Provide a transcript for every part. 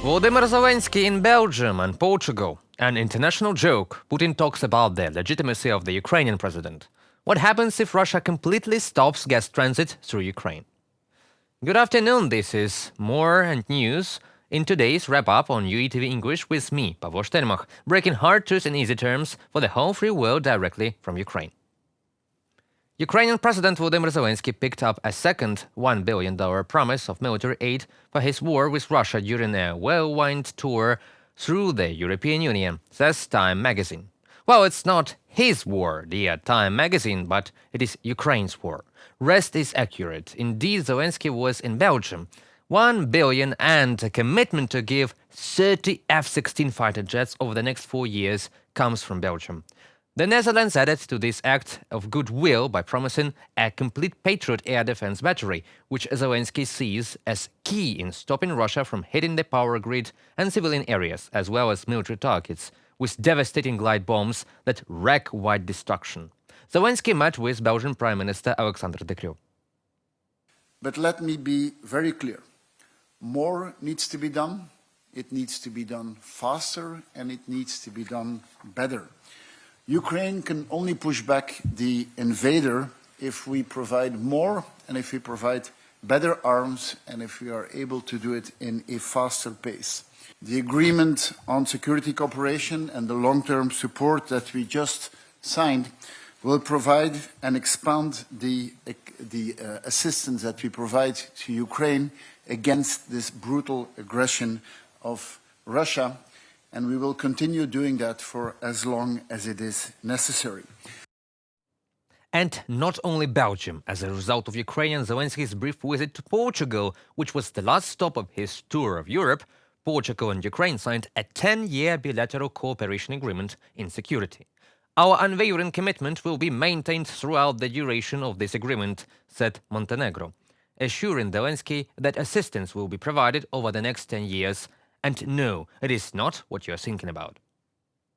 Volodymyr Zelensky in Belgium and Portugal. An international joke. Putin talks about the legitimacy of the Ukrainian president. What happens if Russia completely stops gas transit through Ukraine? Good afternoon, this is More and News in today's wrap-up on UATV English with me, Pavlo Stelmach, breaking hard truths in easy terms for the whole free world directly from Ukraine. Ukrainian President Volodymyr Zelensky picked up a second $1 billion promise of military aid for his war with Russia during a whirlwind tour through the European Union, says Time magazine. Well, it's not his war, dear Time magazine, but it is Ukraine's war. Rest is accurate. Indeed, Zelensky was in Belgium. $1 billion and a commitment to give 30 F-16 fighter jets over the next 4 years comes from Belgium. The Netherlands added to this act of goodwill by promising a complete Patriot air defense battery, which Zelensky sees as key in stopping Russia from hitting the power grid and civilian areas, as well as military targets, with devastating glide bombs that wreak wide destruction. Zelensky met with Belgian Prime Minister Alexander De Croo. But let me be very clear. More needs to be done. It needs to be done faster, and it needs to be done better. Ukraine can only push back the invader if we provide more and if we provide better arms and if we are able to do it in a faster pace. The agreement on security cooperation and the long-term support that we just signed will provide and expand the assistance that we provide to Ukraine against this brutal aggression of Russia. And we will continue doing that for as long as it is necessary. And not only Belgium. As a result of Ukrainian Zelensky's brief visit to Portugal, which was the last stop of his tour of Europe, Portugal and Ukraine signed a 10-year bilateral cooperation agreement in security. Our unwavering commitment will be maintained throughout the duration of this agreement, said Montenegro, assuring Zelensky that assistance will be provided over the next 10 years. And no, it is not what you're thinking about.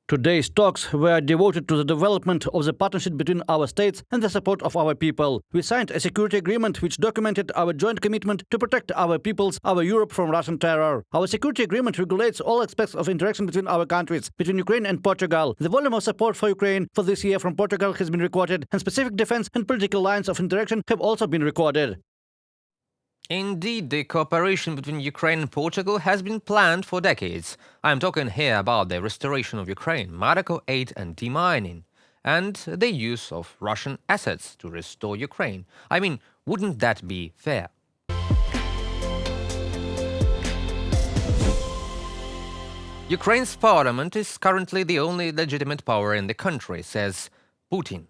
Today's talks were devoted to the development of the partnership between our states and the support of our people. We signed a security agreement which documented our joint commitment to protect our peoples, our Europe from Russian terror. Our security agreement regulates all aspects of interaction between our countries, between Ukraine and Portugal. The volume of support for Ukraine for this year from Portugal has been recorded, and specific defense and political lines of interaction have also been recorded. Indeed, the cooperation between Ukraine and Portugal has been planned for decades. I'm talking here about the restoration of Ukraine, medical aid and demining, and the use of Russian assets to restore Ukraine. I mean, wouldn't that be fair? Ukraine's parliament is currently the only legitimate power in the country, says Putin.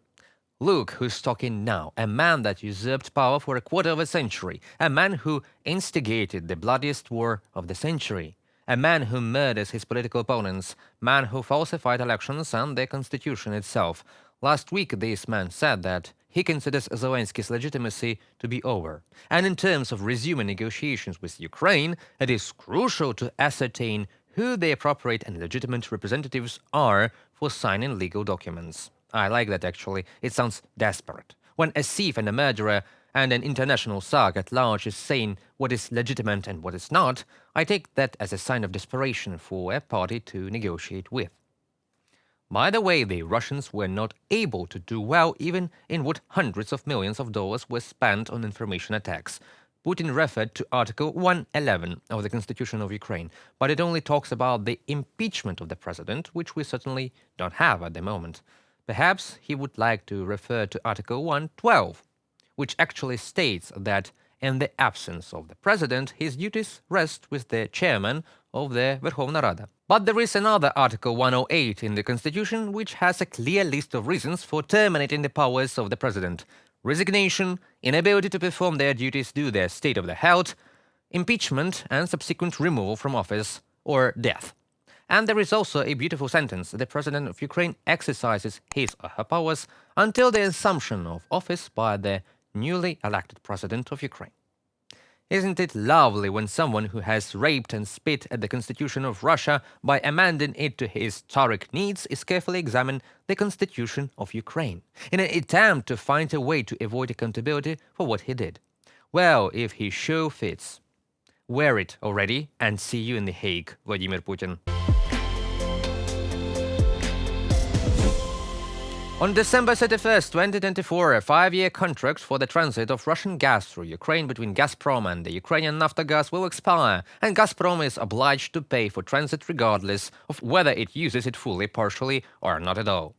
Look who's talking now, a man that usurped power for a quarter of a century, a man who instigated the bloodiest war of the century, a man who murders his political opponents, a man who falsified elections and the constitution itself. Last week this man said that he considers Zelensky's legitimacy to be over. And in terms of resuming negotiations with Ukraine, it is crucial to ascertain who the appropriate and legitimate representatives are for signing legal documents. I like that, actually. It sounds desperate. When a thief and a murderer and an international thug at large is saying what is legitimate and what is not, I take that as a sign of desperation for a party to negotiate with. By the way, the Russians were not able to do well even in what hundreds of millions of dollars were spent on information attacks. Putin referred to Article 111 of the Constitution of Ukraine, but it only talks about the impeachment of the president, which we certainly don't have at the moment. Perhaps he would like to refer to Article 112, which actually states that in the absence of the president, his duties rest with the chairman of the Verkhovna Rada. But there is another Article 108 in the Constitution which has a clear list of reasons for terminating the powers of the president: resignation, inability to perform their duties due to their state of the health, impeachment and subsequent removal from office, or death. And there is also a beautiful sentence: the president of Ukraine exercises his or her powers until the assumption of office by the newly elected president of Ukraine. Isn't it lovely when someone who has raped and spit at the constitution of Russia by amending it to his historic needs is carefully examining the constitution of Ukraine in an attempt to find a way to avoid accountability for what he did? Well, if he so fits. Wear it already and see you in The Hague, Vladimir Putin. On December 31st, 2024, a 5-year contract for the transit of Russian gas through Ukraine between Gazprom and the Ukrainian Naftogaz will expire, and Gazprom is obliged to pay for transit regardless of whether it uses it fully, partially, or not at all.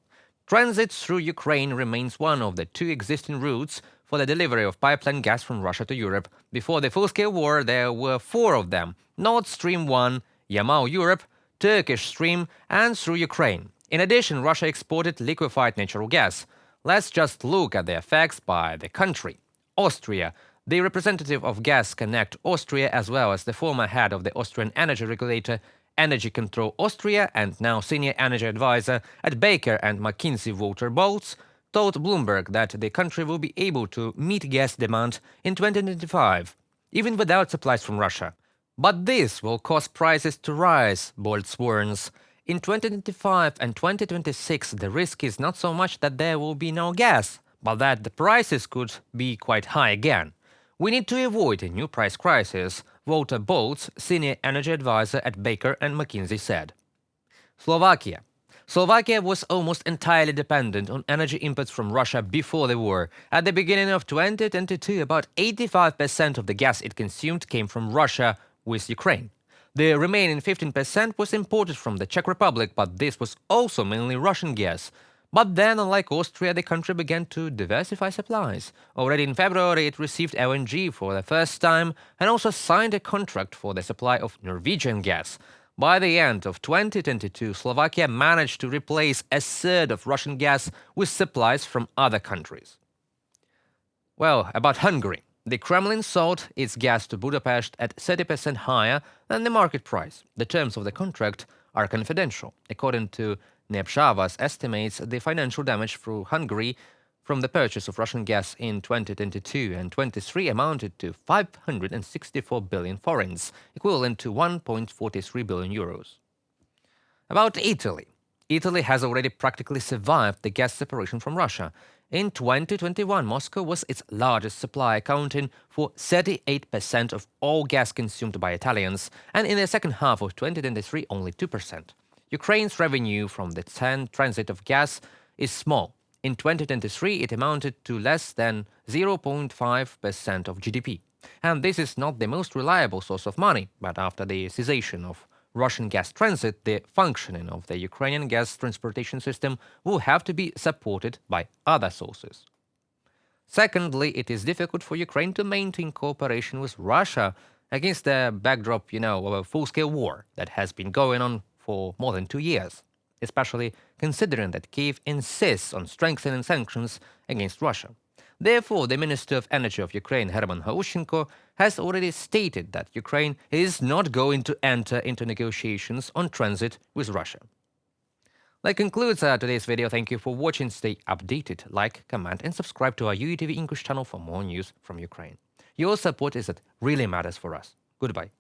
Transit through Ukraine remains one of the 2 existing routes for the delivery of pipeline gas from Russia to Europe. Before the full-scale war, there were 4 of them: Nord Stream 1, Yamal Europe, Turkish Stream, and through Ukraine. In addition, Russia exported liquefied natural gas. Let's just look at the effects by the country. Austria. The representative of Gas Connect Austria, as well as the former head of the Austrian energy regulator Energy Control Austria and now senior energy advisor at Baker and McKinsey Walter Boltz, told Bloomberg that the country will be able to meet gas demand in 2025, even without supplies from Russia. But this will cause prices to rise, Boltz warns. In 2025 and 2026, the risk is not so much that there will be no gas, but that the prices could be quite high again. We need to avoid a new price crisis, Walter Boltz, senior energy advisor at Baker and McKinsey, said. Slovakia. Slovakia was almost entirely dependent on energy imports from Russia before the war. At the beginning of 2022, about 85% of the gas it consumed came from Russia with Ukraine. The remaining 15% was imported from the Czech Republic, but this was also mainly Russian gas. But then, unlike Austria, the country began to diversify supplies. Already in February, it received LNG for the first time and also signed a contract for the supply of Norwegian gas. By the end of 2022, Slovakia managed to replace a third of Russian gas with supplies from other countries. Well, about Hungary. The Kremlin sold its gas to Budapest at 30% higher than the market price. The terms of the contract are confidential. According to Nepshava's estimates, the financial damage through Hungary from the purchase of Russian gas in 2022 and 23 amounted to 564 billion forints, equivalent to 1.43 billion euros. About Italy. Italy has already practically survived the gas separation from Russia. In 2021, Moscow was its largest supplier, accounting for 38% of all gas consumed by Italians, and in the second half of 2023, only 2%. Ukraine's revenue from the transit of gas is small. In 2023, it amounted to less than 0.5% of GDP. And this is not the most reliable source of money, but after the cessation of Russian gas transit, the functioning of the Ukrainian gas transportation system will have to be supported by other sources. Secondly, it is difficult for Ukraine to maintain cooperation with Russia against the backdrop, of a full-scale war that has been going on for more than 2 years, especially considering that Kyiv insists on strengthening sanctions against Russia. Therefore, the Minister of Energy of Ukraine, Herman Haushenko, has already stated that Ukraine is not going to enter into negotiations on transit with Russia. That concludes today's video. Thank you for watching. Stay updated, like, comment, and subscribe to our UATV English channel for more news from Ukraine. Your support is what really matters for us. Goodbye.